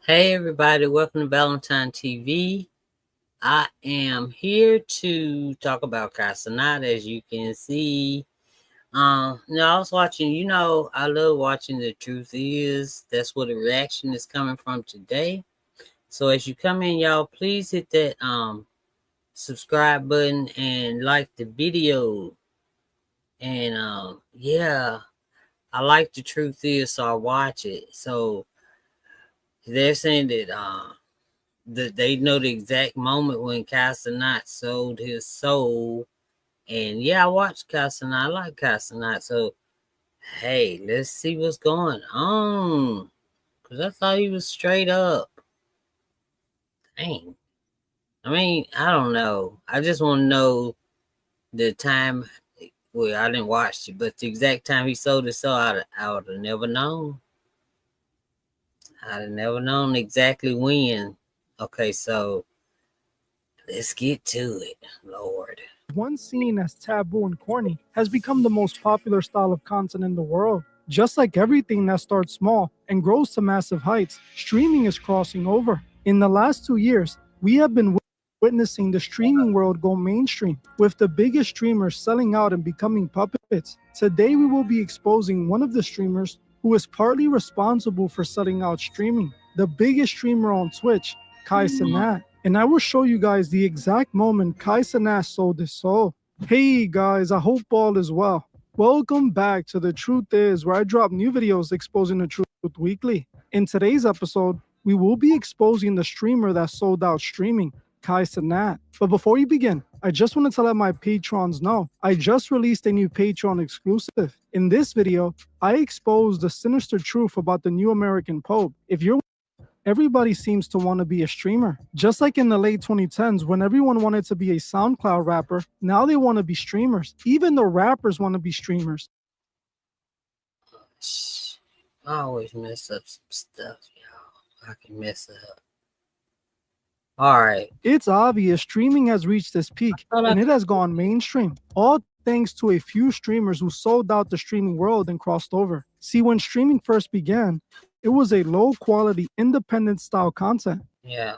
Hey everybody, welcome to Valentine TV. I am here to talk about Cenat, as you can see. I was watching, I love watching The Truth Is. That's where the reaction is coming from today. So as you come in, y'all, please hit that subscribe button and like the video. And I like The Truth Is, so I watch it. So they're saying that they know the exact moment when Cenat sold his soul. And I watched Cenat. I like Cenat. So, hey, let's see what's going on. Because I thought he was straight up. Dang. I mean, I don't know. I just want to know the time. Well, I didn't watch it, but the exact time he sold his soul, I would have never known. I'd have never known exactly when. Okay, so let's get to it, Lord. Once seen as taboo and corny, has become the most popular style of content in the world. Just like everything that starts small and grows to massive heights, streaming is crossing over. In the last 2 years, we have been witnessing the streaming world go mainstream, with the biggest streamers selling out and becoming puppets. Today we will be exposing one of the streamers who is partly responsible for selling out streaming, the biggest streamer on Twitch, Cenat. And I will show you guys the exact moment Cenat sold his soul. Hey guys, I hope all is well. Welcome back to The Truth Is, where I drop new videos exposing the truth weekly. In today's episode, we will be exposing the streamer that sold out streaming, Cenat. But before we begin, I just wanted to let my patrons know I just released a new Patreon exclusive. In this video, I exposed the sinister truth about the new American Pope. If you're Everybody seems to want to be a streamer. Just like in the late 2010s when everyone wanted to be a SoundCloud rapper, now they want to be streamers. Even the rappers want to be streamers. I always mess up some stuff, y'all. I can mess up. All right. It's obvious streaming has reached its peak and it has gone mainstream. All thanks to a few streamers who sold out the streaming world and crossed over. See, when streaming first began, it was a low-quality, independent-style content. Yeah.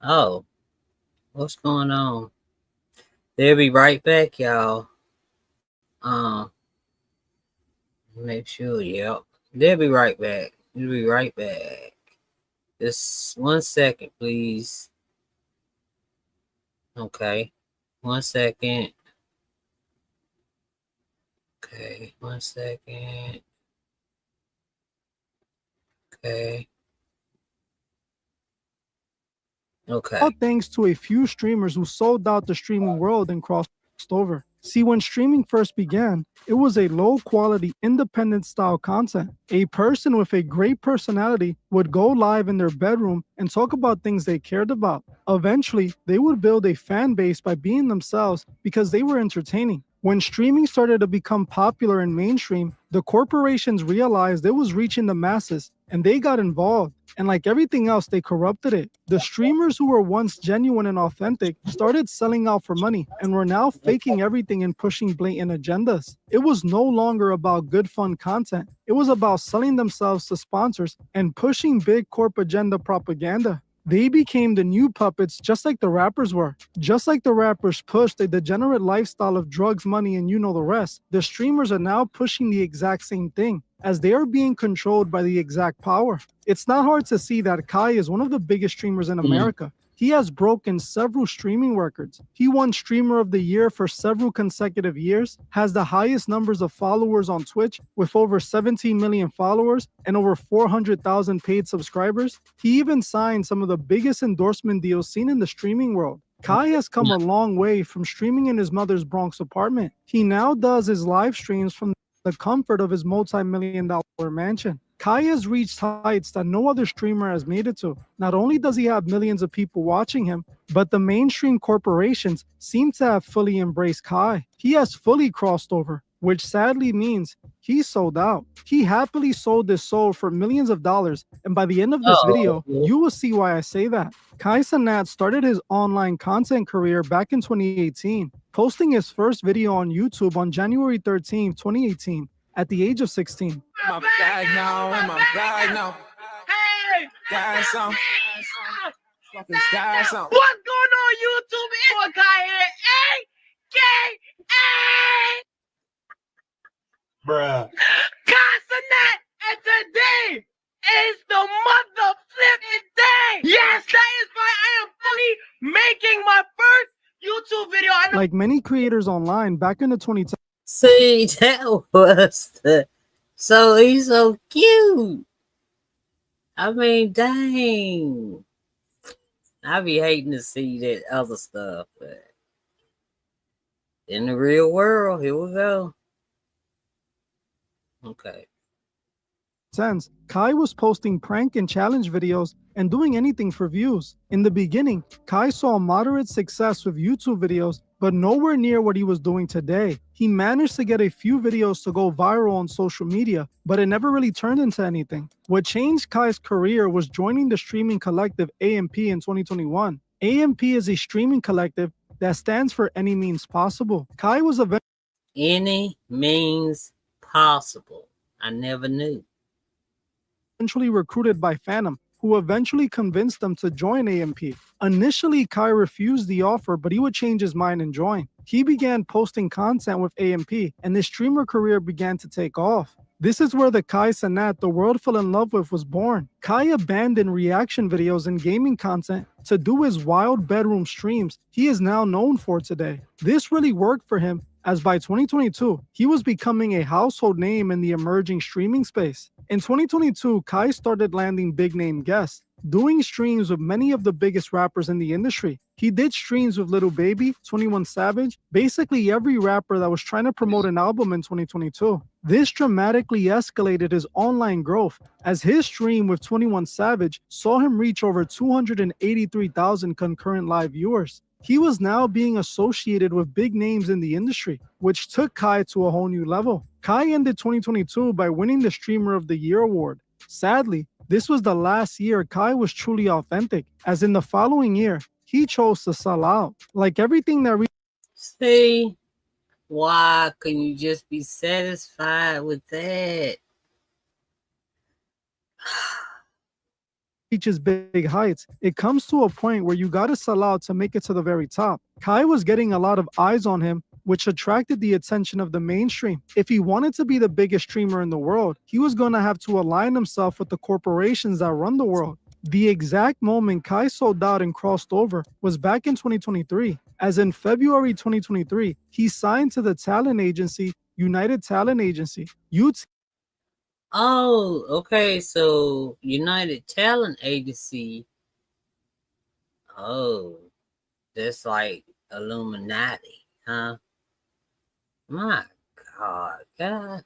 Oh. What's going on? They'll be right back, y'all. Make sure, yep. They'll be right back. They'll be right back. Just 1 second, please. Okay. 1 second. Okay. 1 second. Okay. All thanks to a few streamers who sold out the streaming world and crossed over. See, when streaming first began, it was a low-quality, independent-style content. A person with a great personality would go live in their bedroom and talk about things they cared about. Eventually, they would build a fan base by being themselves because they were entertaining. When streaming started to become popular and mainstream, the corporations realized it was reaching the masses, and they got involved. And like everything else, they corrupted it. The streamers who were once genuine and authentic started selling out for money and were now faking everything and pushing blatant agendas. It was no longer about good fun content. It was about selling themselves to sponsors and pushing big corp agenda propaganda. They became the new puppets just like the rappers were. Just like the rappers pushed a degenerate lifestyle of drugs, money, and you know the rest, the streamers are now pushing the exact same thing, as they are being controlled by the exact power. It's not hard to see that Kai is one of the biggest streamers in America. He has broken several streaming records. He won Streamer of the Year for several consecutive years, has the highest numbers of followers on Twitch with over 17 million followers and over 400,000 paid subscribers. He even signed some of the biggest endorsement deals seen in the streaming world. Kai has come a long way from streaming in his mother's Bronx apartment. He now does his live streams from the comfort of his multi-million-dollar mansion. Kai has reached heights that no other streamer has made it to. Not only does he have millions of people watching him, but the mainstream corporations seem to have fully embraced Kai. He has fully crossed over, which sadly means he sold out. He happily sold his soul for millions of dollars, and by the end of this video, you will see why I say that. Cenat started his online content career back in 2018, posting his first video on YouTube on January 13, 2018, at the age of 16. I'm back now, I'm back now. Got some. Fucking got some. What's going on, YouTube? It's one guy here, AKA Bruh. Cenat, and today is the mother flipping day. Yes, that is why I am fully making my first YouTube video. Like many creators online back in the 2010s. See, that was so he's so cute. I mean, dang. I be hating to see that other stuff, but in the real world, here we go. Okay. Sense, Kai was posting prank and challenge videos and doing anything for views. In the beginning, Kai saw moderate success with YouTube videos, but nowhere near what he was doing today. He managed to get a few videos to go viral on social media, but it never really turned into anything. What changed Kai's career was joining the streaming collective AMP in 2021. AMP is a streaming collective that stands for Any Means Possible. Kai was Any means possible. I never knew. Eventually recruited by Phantom, who eventually convinced them to join AMP. Initially, Kai refused the offer, but he would change his mind and join. He began posting content with AMP, and his streamer career began to take off. This is where the Kai Cenat the world fell in love with was born. Kai abandoned reaction videos and gaming content to do his wild bedroom streams he is now known for today. This really worked for him, as by 2022, he was becoming a household name in the emerging streaming space. In 2022, Kai started landing big-name guests, doing streams with many of the biggest rappers in the industry. He did streams with Lil Baby, 21 Savage, basically every rapper that was trying to promote an album in 2022. This dramatically escalated his online growth, as his stream with 21 Savage saw him reach over 283,000 concurrent live viewers. He was now being associated with big names in the industry, which took Kai to a whole new level. Kai ended 2022 by winning the Streamer of the Year award. Sadly, this was the last year Kai was truly authentic, as in the following year, he chose to sell out. Like everything that See, why couldn't you just be satisfied with that? reaches big heights, it comes to a point where you gotta sell out to make it to the very top. Kai was getting a lot of eyes on him, which attracted the attention of the mainstream. If he wanted to be the biggest streamer in the world, he was gonna have to align himself with the corporations that run the world. The exact moment Kai sold out and crossed over was back in 2023, as in February 2023, he signed to the talent agency, United Talent Agency. Oh, okay. So United Talent Agency. Oh, that's like Illuminati, huh? My God, God.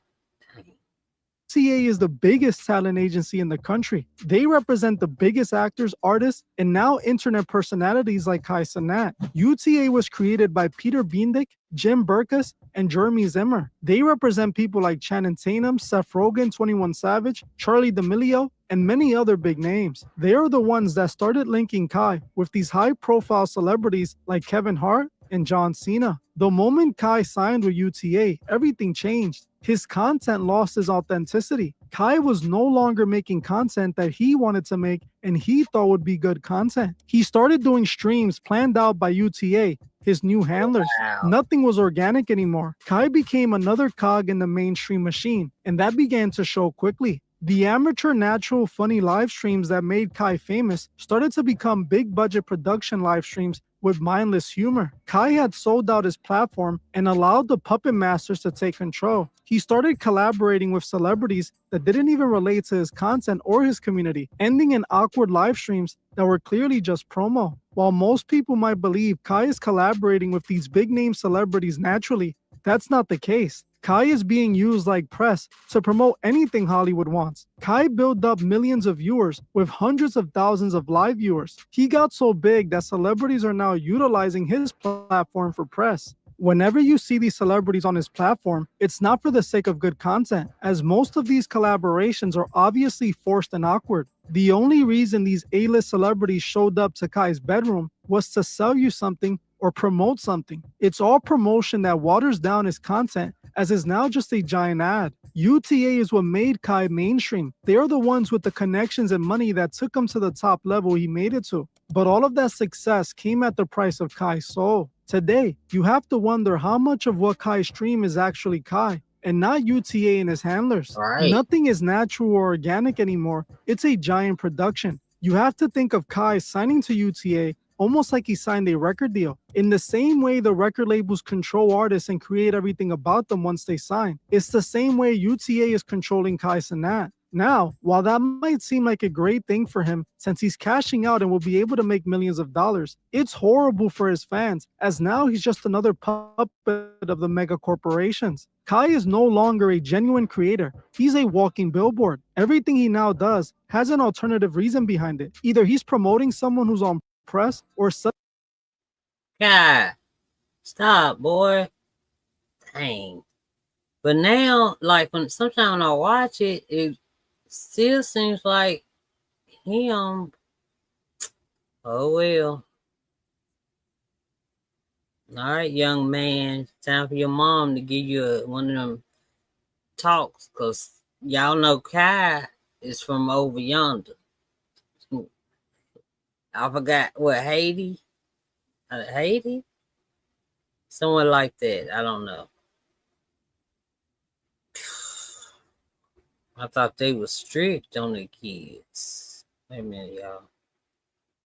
UTA is the biggest talent agency in the country. They represent the biggest actors, artists, and now internet personalities like Kai Cenat. UTA was created by Peter Biendick, Jim Burkus, and Jeremy Zimmer. They represent people like Channing Tatum, Seth Rogen, 21 Savage, Charlie D'Amelio, and many other big names. They are the ones that started linking Kai with these high-profile celebrities like Kevin Hart and John Cena. The moment Kai signed with UTA, everything changed. His content lost its authenticity. Kai was no longer making content that he wanted to make and he thought would be good content. He started doing streams planned out by UTA, his new handlers. Wow. Nothing was organic anymore. Kai became another cog in the mainstream machine, and that began to show quickly. The amateur, natural, funny live streams that made Kai famous started to become big budget production live streams with mindless humor. Kai had sold out his platform and allowed the puppet masters to take control. He started collaborating with celebrities that didn't even relate to his content or his community, ending in awkward live streams that were clearly just promo. While most people might believe Kai is collaborating with these big name celebrities naturally, that's not the case. Kai is being used like press to promote anything Hollywood wants. Kai built up millions of viewers with hundreds of thousands of live viewers. He got so big that celebrities are now utilizing his platform for press. Whenever you see these celebrities on his platform, it's not for the sake of good content, as most of these collaborations are obviously forced and awkward. The only reason these A-list celebrities showed up to Kai's bedroom was to sell you something or promote something. It's all promotion that waters down his content, as is now just a giant ad. UTA is what made Kai mainstream. They are the ones with the connections and money that took him to the top level he made it to. But all of that success came at the price of Kai's soul. Today, you have to wonder how much of what Kai stream is actually Kai, and not UTA and his handlers. Right. Nothing is natural or organic anymore. It's a giant production. You have to think of Kai signing to UTA almost like he signed a record deal. In the same way the record labels control artists and create everything about them once they sign, it's the same way UTA is controlling Kai Cenat. Now, while that might seem like a great thing for him, since he's cashing out and will be able to make millions of dollars, it's horrible for his fans, as now he's just another puppet of the mega corporations. Kai is no longer a genuine creator. He's a walking billboard. Everything he now does has an alternative reason behind it. Either he's promoting someone who's on press or God, stop, boy. Dang. But now, like, sometimes when I watch it, it still seems like he oh well. All right, young man, time for your mom to give you one of them talks, because y'all know Kai is from over yonder. I forgot what, Haiti? Haiti? Somewhere like that. I don't know. I thought they were strict on the kids. Wait a minute, y'all.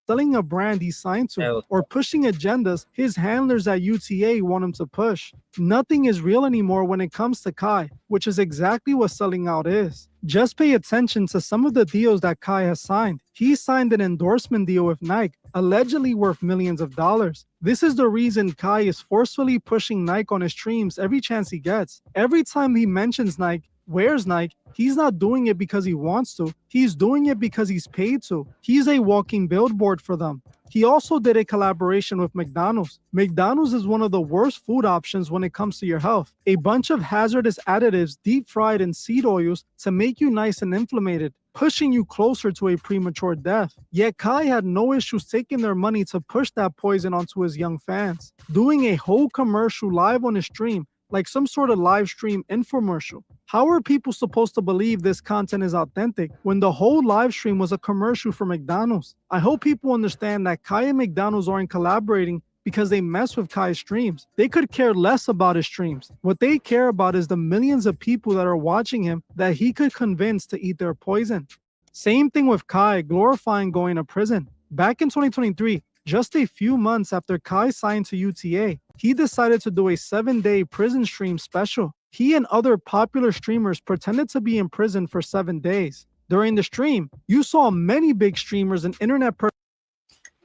Selling a brand he signed to or pushing agendas his handlers at UTA want him to push. Nothing is real anymore when it comes to Kai, which is exactly what selling out is. Just pay attention to some of the deals that Kai has signed. He signed an endorsement deal with Nike, allegedly worth millions of dollars. This is the reason Kai is forcefully pushing Nike on his streams every chance he gets. Every time he mentions Nike, wears Nike, he's not doing it because he wants to. He's doing it because he's paid to. He's a walking billboard for them. He also did a collaboration with McDonald's. McDonald's is one of the worst food options when it comes to your health. A bunch of hazardous additives deep fried in seed oils to make you nice and inflamed, pushing you closer to a premature death. Yet Kai had no issues taking their money to push that poison onto his young fans, doing a whole commercial live on his stream, like some sort of live stream infomercial. How are people supposed to believe this content is authentic when the whole live stream was a commercial for McDonald's? I hope people understand that Kai and McDonald's aren't collaborating because they mess with Kai's streams. They could care less about his streams. What they care about is the millions of people that are watching him that he could convince to eat their poison. Same thing with Kai glorifying going to prison. Back in 2023, just a few months after Kai signed to UTA, he decided to do a 7-day prison stream special. He and other popular streamers pretended to be in prison for 7 days. During the stream, you saw many big streamers and internet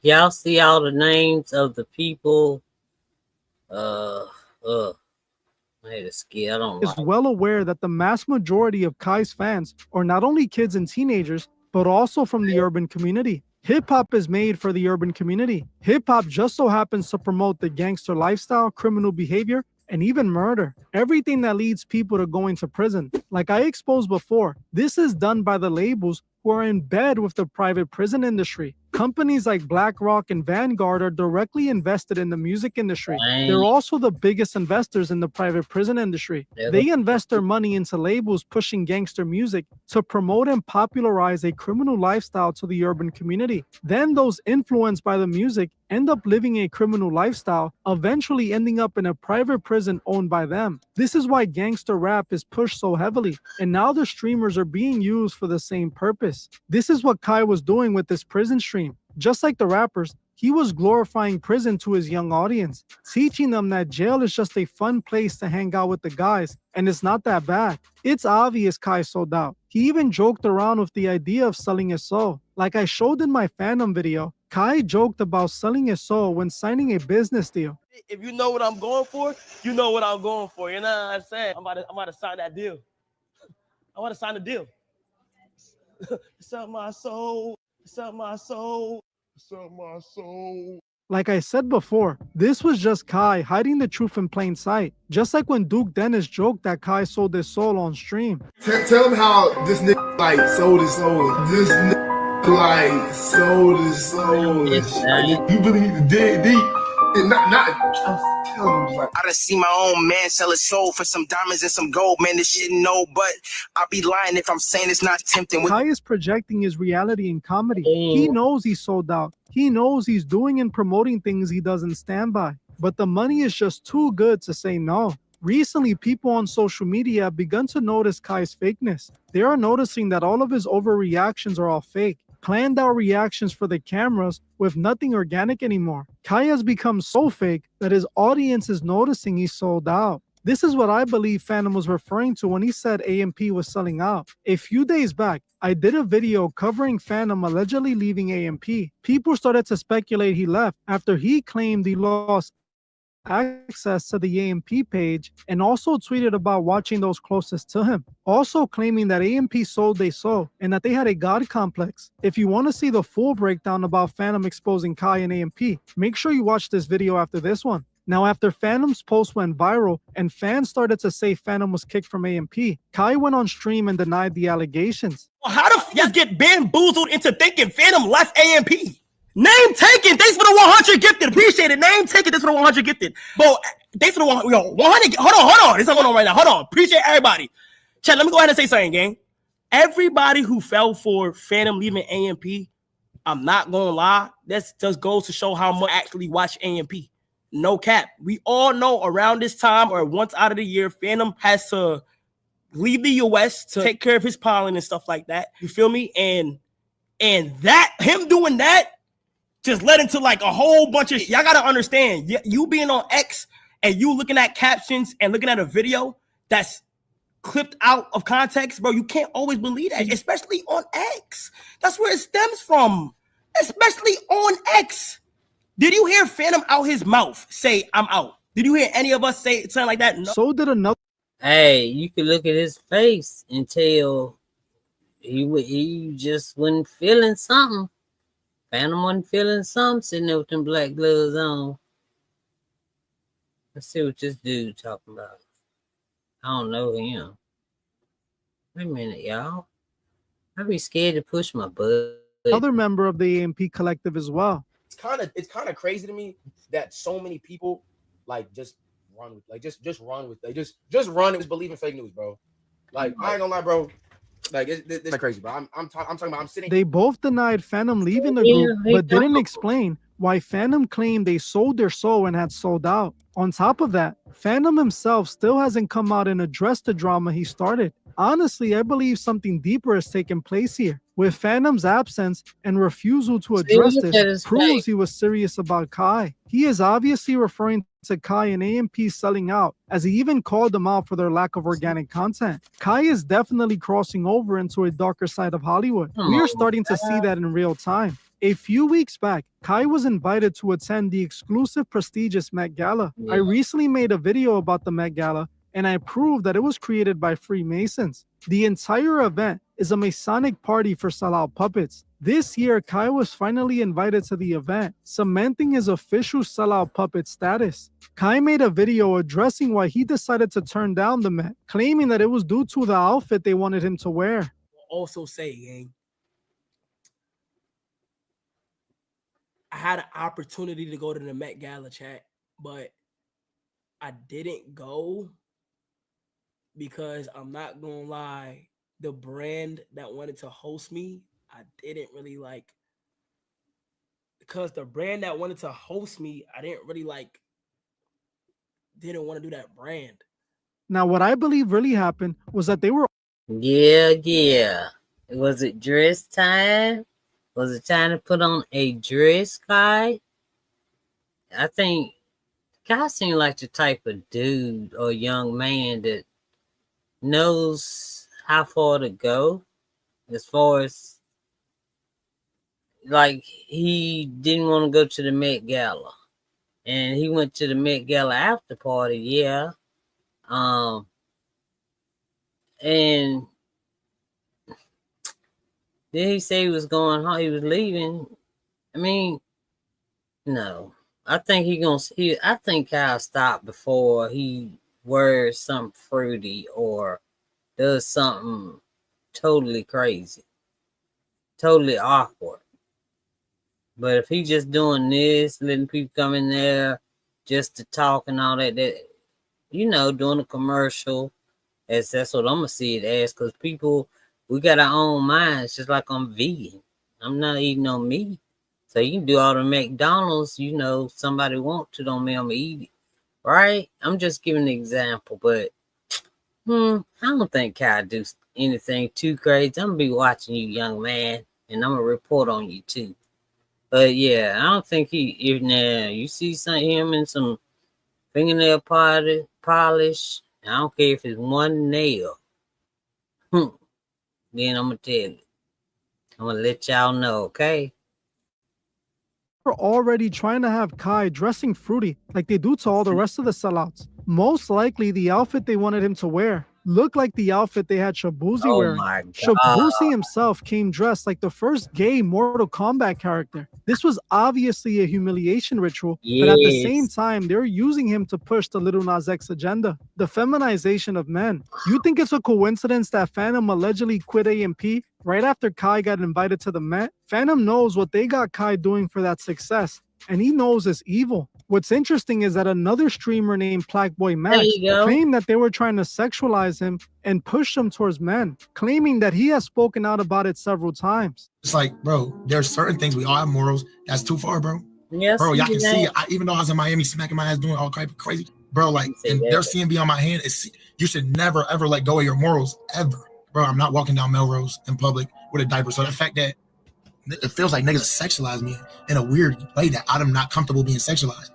y'all see all the names of the people. I had a skill. I don't is well aware that the mass majority of Kai's fans are not only kids and teenagers, but also from the urban community. Hip-hop is made for the urban community. Hip-hop just so happens to promote the gangster lifestyle, criminal behavior, and even murder. Everything that leads people to going to prison. Like I exposed before, this is done by the labels who are in bed with the private prison industry. Companies like BlackRock and Vanguard are directly invested in the music industry. They're also the biggest investors in the private prison industry. They invest their money into labels pushing gangster music to promote and popularize a criminal lifestyle to the urban community. Then those influenced by the music end up living a criminal lifestyle, eventually ending up in a private prison owned by them. This is why gangster rap is pushed so heavily, and now the streamers are being used for the same purpose. This is what Kai was doing with this prison stream. Just like the rappers, he was glorifying prison to his young audience, teaching them that jail is just a fun place to hang out with the guys, and it's not that bad. It's obvious Kai sold out. He even joked around with the idea of selling his soul. Like I showed in my fandom video, Kai joked about selling his soul when signing a business deal. If you know what I'm going for, you know what I'm going for. You know what I'm saying? I'm about to sign that deal. I want to sign the deal. Sell my soul. Sell my soul. Sell my soul. Like I said before, this was just Kai hiding the truth in plain sight. Just like when Duke Dennis joked that Kai sold his soul on stream. Tell him how this nigga like sold his soul. This nigga like sold his soul. You really need to dig deep. I done see my own man sell his soul for some diamonds and some gold. Man, this shit no, but I'll be lying if I'm saying it's not tempting. Kai is projecting his reality in comedy. Mm. He knows he's sold out. He knows he's doing and promoting things he doesn't stand by. But the money is just too good to say no. Recently, people on social media have begun to notice Kai's fakeness. They are noticing that all of his overreactions are all fake, planned out reactions for the cameras with nothing organic anymore. Kai has become so fake that his audience is noticing he's sold out. This is what I believe Phantom was referring to when he said AMP was selling out. A few days back, I did a video covering Phantom allegedly leaving AMP. People started to speculate he left after he claimed he lost access to the AMP page and also tweeted about watching those closest to him, also claiming that AMP sold they sold and that they had a god complex. If you want to see the full breakdown about Phantom exposing Kai and AMP, make sure you watch this video after this one. Now, after Phantom's post went viral and fans started to say Phantom was kicked from AMP, Kai went on stream and denied the allegations. How the f*** get bamboozled into thinking Phantom left AMP? Name taken. Thanks for the 100 gifted. Appreciate it. Name taken. Thanks for the 100 gifted. Bro, thanks for the 100. 100. Hold on. This is going on right now. Hold on. Appreciate everybody. Chat, let me go ahead and say something, gang. Everybody who fell for Phantom leaving AMP, I'm not going to lie. That just goes to show how much I actually watch AMP. No cap. We all know around this time or once out of the year, Phantom has to leave the US to take care of his pollen and stuff like that. You feel me? And that, him doing that, just led into like a whole bunch of y'all gotta understand. You being on X and you looking at captions and looking at a video that's clipped out of context, bro. You can't always believe that, especially on X. That's where it stems from, especially on X. Did you hear Phantom out his mouth say, "I'm out"? Did you hear any of us say something like that? No. So did another. Hey, you could look at his face and tell he just wasn't feeling something. Phantom wasn't feeling something sitting there with them black gloves on. Let's see what this dude talking about. I don't know him. Wait a minute, y'all. I'd be scared to push my butt. Other member of the AMP collective as well. It's kind of crazy to me that so many people like just run with run and believe in fake news, bro. Like I ain't gonna lie, bro. Like it's crazy, bro. I'm talking about I'm sitting. They both denied Phantom leaving the group, but didn't explain why Phantom claimed they sold their soul and had sold out. On top of that, Phantom himself still hasn't come out and addressed the drama he started. Honestly, I believe something deeper has taken place here. With Phantom's absence and refusal to address this proves he was serious about Kai. He is obviously referring to Kai and AMP selling out, as he even called them out for their lack of organic content. Kai is definitely crossing over into a darker side of Hollywood. We are starting to see that in real time. A few weeks back, Kai was invited to attend the exclusive prestigious Met Gala. I recently made a video about the Met Gala, and I proved that it was created by Freemasons. The entire event is a Masonic party for sellout puppets. This year, Kai was finally invited to the event, cementing his official sellout puppet status. Kai made a video addressing why he decided to turn down the Met, claiming that it was due to the outfit they wanted him to wear. Also say, gang, I had an opportunity to go to the Met Gala, chat, but I didn't go because I'm not gonna lie, the brand that wanted to host me, I didn't really like. Because the brand that wanted to host me, I didn't really like. Didn't want to do that brand. Now, what I believe really happened was that they were. Yeah. Was it dress time? Was it time to put on a dress, Kai? I think Kai seemed like the type of dude or young man that knows how far to go as far as like he didn't want to go to the Met Gala and he went to the Met Gala after party, and then he said he was going home, he was leaving. I mean, no, I think I think Kyle stopped before he wears something fruity or does something totally crazy, totally awkward. But if he just doing this, letting people come in there just to talk and all that. That doing a commercial. That's what I'm gonna see it as. Cause people, we got our own minds. Just like I'm vegan, I'm not eating no meat. So you can do all the McDonald's. Somebody want to, don't mean I'm gonna eat it, right? I'm just giving an example, but I don't think Kai do anything too crazy. I'm gonna be watching you, young man, and I'm gonna report on you too. But yeah, I don't think if now you see him in some fingernail polish, I don't care if it's one nail. Then I'm gonna tell you. I'm gonna let y'all know, okay? We're already trying to have Kai dressing fruity like they do to all the rest of the sellouts. Most likely, the outfit they wanted him to wear looked like the outfit they had Shabuzi Oh wearing. my god. Shabuzi himself came dressed like the first gay Mortal Kombat character. This was obviously a humiliation ritual, but at the same Yes. time, they're using him to push the Little Nas X agenda, the feminization of men. You think it's a coincidence that Phantom allegedly quit AMP right after Kai got invited to the Met? Phantom knows what they got Kai doing for that success, and he knows it's evil. What's interesting is that another streamer named Plaqueboy There Max you go. claimed that they were trying to sexualize him and push him towards men, claiming that he has spoken out about it several times. It's like, bro, there's certain things we all have morals. That's too far, bro. Yes, Bro, y'all can see it. that. Even though I was in Miami smacking my ass doing all type of crazy, bro, like, You say and that. their CMB on my hand, you should never, ever let go of your morals, ever. Bro, I'm not walking down Melrose in public with a diaper. So the fact that it feels like niggas sexualize me in a weird way that I'm not comfortable being sexualized.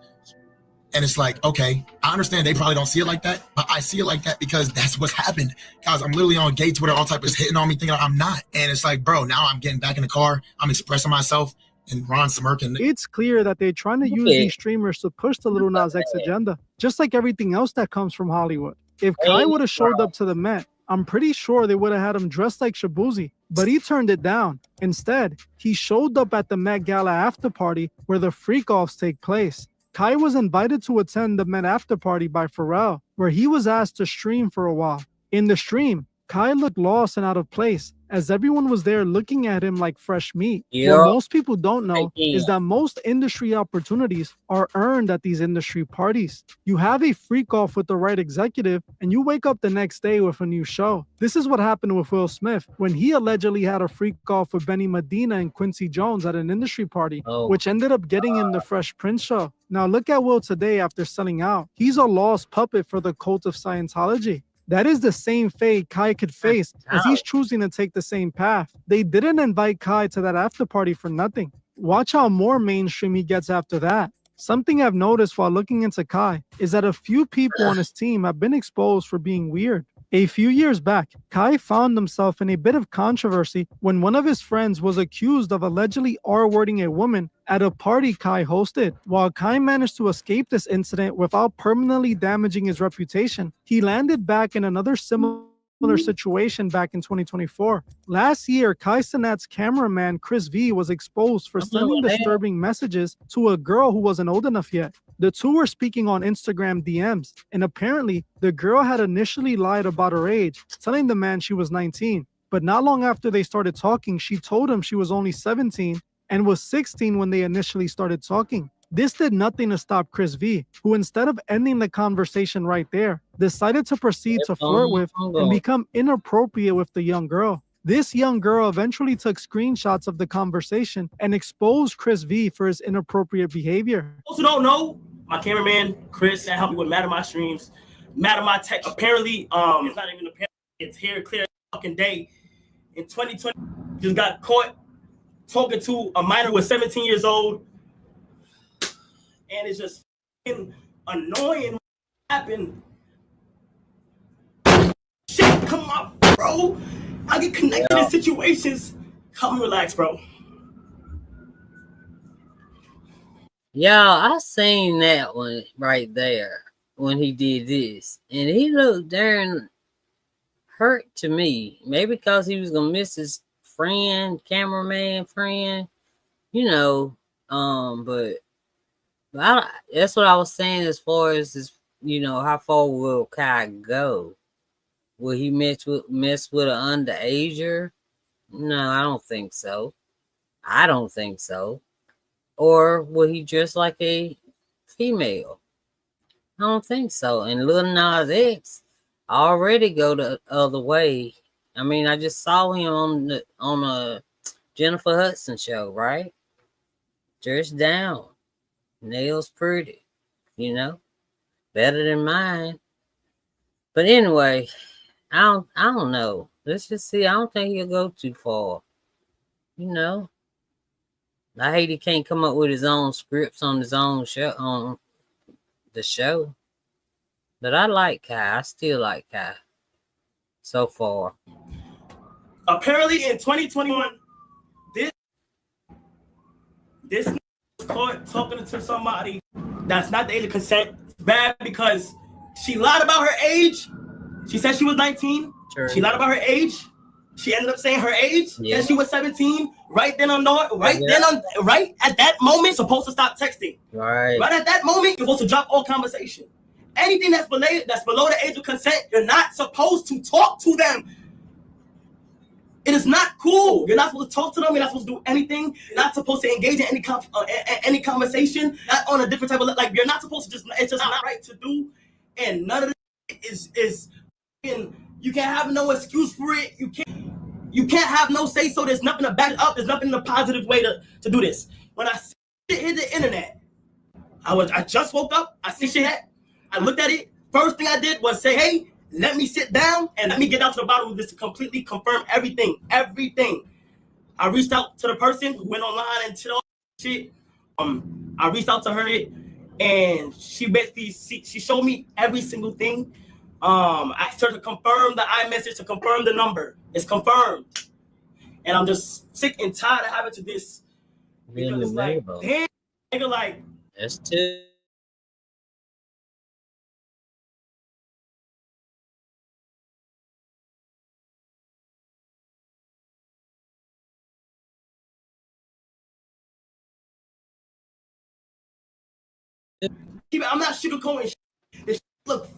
And it's like, okay, I understand they probably don't see it like that, but I see it like that because that's what's happened. Guys, I'm literally on gay Twitter, all type of hitting on me, thinking I'm not. And it's like, bro, now I'm getting back in the car, I'm expressing myself, and Ron smirking. It's clear that they're trying to use these streamers to push the Little Nas X agenda, just like everything else that comes from Hollywood. If Kai would have showed up to the Met, I'm pretty sure they would have had him dressed like Shabuzi, but he turned it down. Instead, he showed up at the Met Gala after party where the freak-offs take place. Kai was invited to attend the Met after party by Pharrell, where he was asked to stream for a while. In the stream, Kai looked lost and out of place, as everyone was there looking at him like fresh meat. What most people don't know is that most industry opportunities are earned at these industry parties. You have a freak off with the right executive, and you wake up the next day with a new show. This is what happened with Will Smith when he allegedly had a freak off with Benny Medina and Quincy Jones at an industry party, which ended up getting him the Fresh Prince show. Now look at Will today after selling out. He's a lost puppet for the cult of Scientology. That is the same fate Kai could face as he's choosing to take the same path. They didn't invite Kai to that after party for nothing. Watch how more mainstream he gets after that. Something I've noticed while looking into Kai is that a few people on his team have been exposed for being weird. A few years back, Kai found himself in a bit of controversy when one of his friends was accused of allegedly R-wording a woman at a party Kai hosted. While Kai managed to escape this incident without permanently damaging his reputation, he landed back in another similar situation back in 2024. Last year, Cenat's cameraman Chris V was exposed for sending disturbing messages to a girl who wasn't old enough yet. The two were speaking on Instagram DMs, and apparently the girl had initially lied about her age, telling the man she was 19. But not long after they started talking, she told him she was only 17 and was 16 when they initially started talking. This did nothing to stop Chris V, who instead of ending the conversation right there, decided to proceed to flirt with and become inappropriate with the young girl. This young girl eventually took screenshots of the conversation and exposed Chris V for his inappropriate behavior. Those who don't know, my cameraman Chris that helped me with Matter My Streams, Matter My Tech. Apparently, it's not even apparently, it's here clear fucking day. In 2020, just got caught talking to a minor who was 17 years old. And it's just annoying what happened. Shit, come on, bro. I get connected in situations. Come relax, bro. Yeah, I seen that one right there when he did this. And he looked darn hurt to me. Maybe because he was gonna miss his friend, cameraman friend, but that's what I was saying as far as this, how far will Kai go? Will he mess with an underager? No, I don't think so. Or will he dress like a female? I don't think so. And Lil Nas X already go the other way. I mean, I just saw him on a Jennifer Hudson show, right? Dressed down, nails pretty, you know, better than mine. But anyway, I don't know. Let's just see. I don't think he'll go too far. You know, I hate he can't come up with his own scripts on his own show on the show. But I like Kai. I still like Kai so far. Apparently in 2021, this was caught talking to somebody that's not the age of consent. It's bad because she lied about her age. She said she was 19. True. She lied about her age. She ended up saying her age. Yeah. Said she was 17. Right at that moment, supposed to stop texting. Right. Right at that moment, you're supposed to drop all conversation. Anything that's below the age of consent, you're not supposed to talk to them. It is not cool. You're not supposed to talk to them. You're not supposed to do anything. You're not supposed to engage in any conversation. Not on a different type of like. You're not supposed to just. It's just not right to do. And none of this is. You can't have no excuse for it. You can't have no say so. There's nothing to back it up. There's nothing in a positive way to do this. When I see it hit the internet, I just woke up. I see shit. I looked at it. First thing I did was say, hey, let me sit down and let me get down to the bottom of this to completely confirm everything. Everything. I reached out to the person who went online and did all shit. I reached out to her and she basically she showed me every single thing. I asked her to confirm the iMessage, to confirm the number. It's confirmed. And I'm just sick and tired of having to this. Because it's like, damn, nigga, like. That's too. I'm not sugarcoating shit. This shit look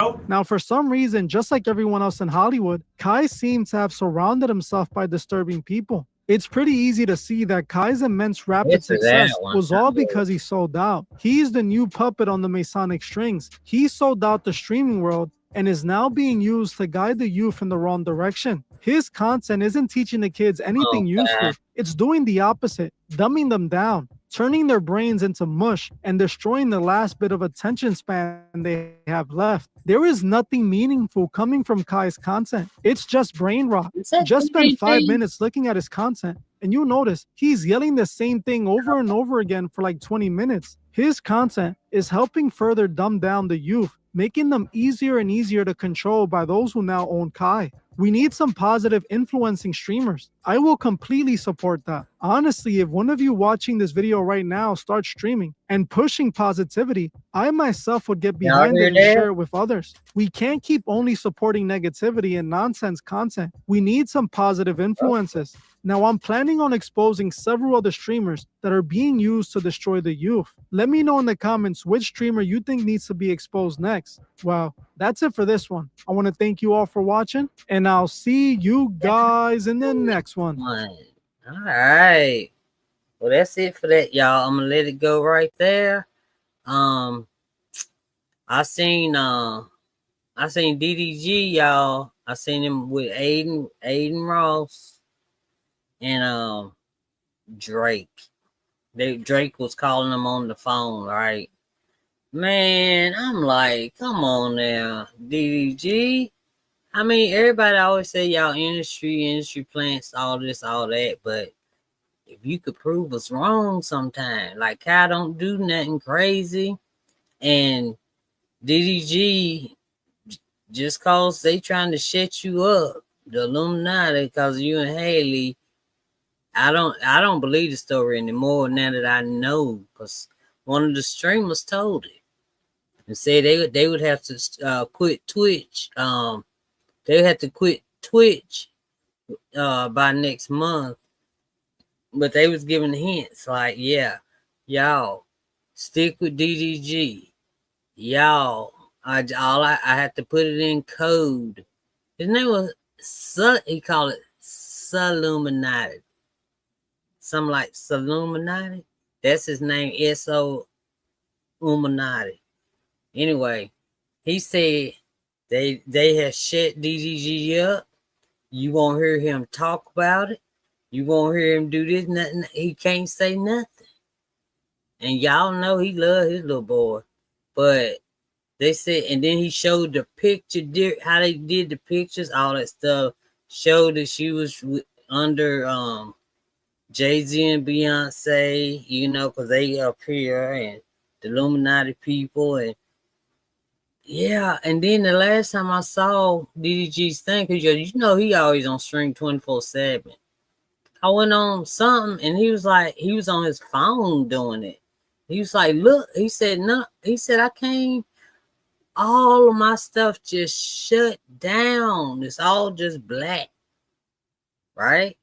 bro. Now, for some reason, just like everyone else in Hollywood, Kai seems to have surrounded himself by disturbing people. It's pretty easy to see that Kai's immense rapid success was all because he sold out. He's the new puppet on the Masonic strings. He sold out the streaming world and is now being used to guide the youth in the wrong direction. His content isn't teaching the kids anything useful. It's doing the opposite, dumbing them down, turning their brains into mush, and destroying the last bit of attention span they have left. There is nothing meaningful coming from Kai's content. It's just brain rot. Just spend 5 minutes looking at his content, and you'll notice he's yelling the same thing over and over again for like 20 minutes. His content is helping further dumb down the youth, making them easier and easier to control by those who now own Kai. We need some positive influencing streamers. I will completely support that. Honestly, if one of you watching this video right now starts streaming and pushing positivity, I myself would get behind it and share it with others. We can't keep only supporting negativity and nonsense content. We need some positive influences. Now, I'm planning on exposing several other streamers that are being used to destroy the youth. Let me know in the comments which streamer you think needs to be exposed next. Well, that's it for this one. I want to thank you all for watching, and I'll see you guys in the next one. All right. Well, that's it for that, y'all. I'm gonna let it go right there. I seen DDG, y'all. I seen him with Aiden Ross and Drake. Drake was calling him on the phone, right? Man, I'm like, come on now, DDG. I mean, everybody always say y'all industry plants, all this, all that, but if you could prove us wrong sometime, like I don't do nothing crazy, and DDG, just cause they trying to shut you up, the Illuminati, cause you and Haley, I don't believe the story anymore now that I know, because one of the streamers told it and said they would have to quit Twitch. They had to quit Twitch by next month, but they was giving hints like, yeah, y'all stick with DDG. Y'all, I had to put it in code. His name was he called it Saluminati. Something like Saluminati. That's his name, S-O Illuminati. Anyway, he said they have shut DDG up. You won't hear him talk about it. You won't hear him do this, nothing. He can't say nothing. And y'all know he love his little boy. But they said, and then he showed the picture, how they did the pictures, all that stuff. Showed that she was under Jay-Z and Beyonce, you know, because they up here, and the Illuminati people. And yeah, and then the last time I saw DDG's thing, because you know he always on stream 24/7. I went on something, and he was on his phone doing it. He was like, look, he said, no, he said, I came, all of my stuff just shut down. It's all just black. Right?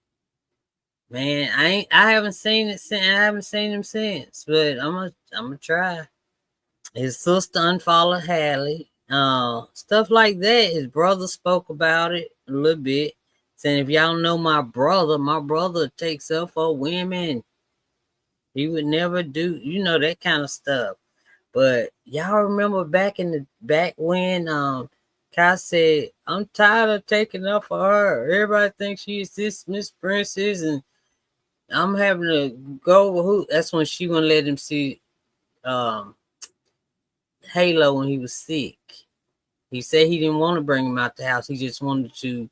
Man, I haven't seen it since. I haven't seen him since, but I'm gonna try. His sister unfollowed Hallie. Stuff like that. His brother spoke about it a little bit, saying if y'all know my brother takes up for women. He would never do, that kind of stuff. But y'all remember back when Kai said, I'm tired of taking up for her. Everybody thinks she's this Miss Princess, and I'm having to go over who. That's when she wouldn't let him see Halo when he was sick. He said he didn't want to bring him out the house. He just wanted to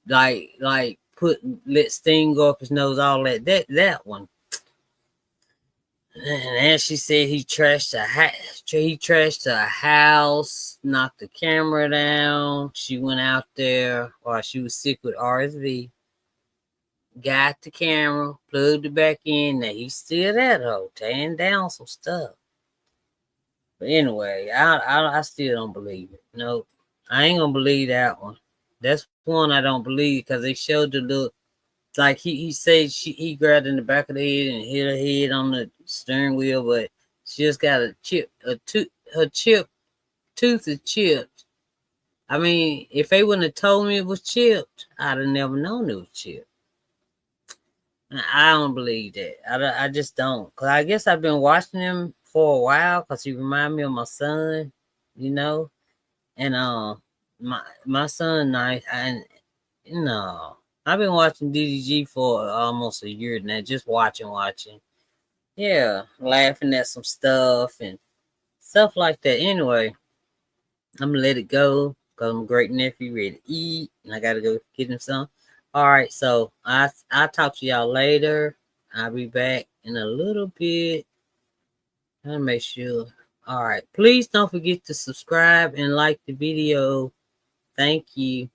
let Sting go up his nose, all that one. And as she said, he trashed a house, knocked the camera down. She went out there while she was sick with RSV, got the camera, plugged it back in. Now he's still that hoe, tearing down some stuff. But anyway, I still don't believe it. No, I ain't gonna believe that one. That's one I don't believe, because they showed the look. Like he said he grabbed in the back of the head and hit her head on the steering wheel, but she just got her tooth is chipped. I mean, if they wouldn't have told me it was chipped, I'd have never known it was chipped. I don't believe that. I just don't. Cause I guess I've been watching him for a while, cause he remind me of my son, and my son nice, and I've been watching DDG for almost a year now, just watching. Yeah, laughing at some stuff and stuff like that. Anyway, I'm gonna let it go because I'm a great nephew, ready to eat, and I gotta go get him some. All right, so I'll talk to y'all later. I'll be back in a little bit. I'll make sure. All right, please don't forget to subscribe and like the video. Thank you.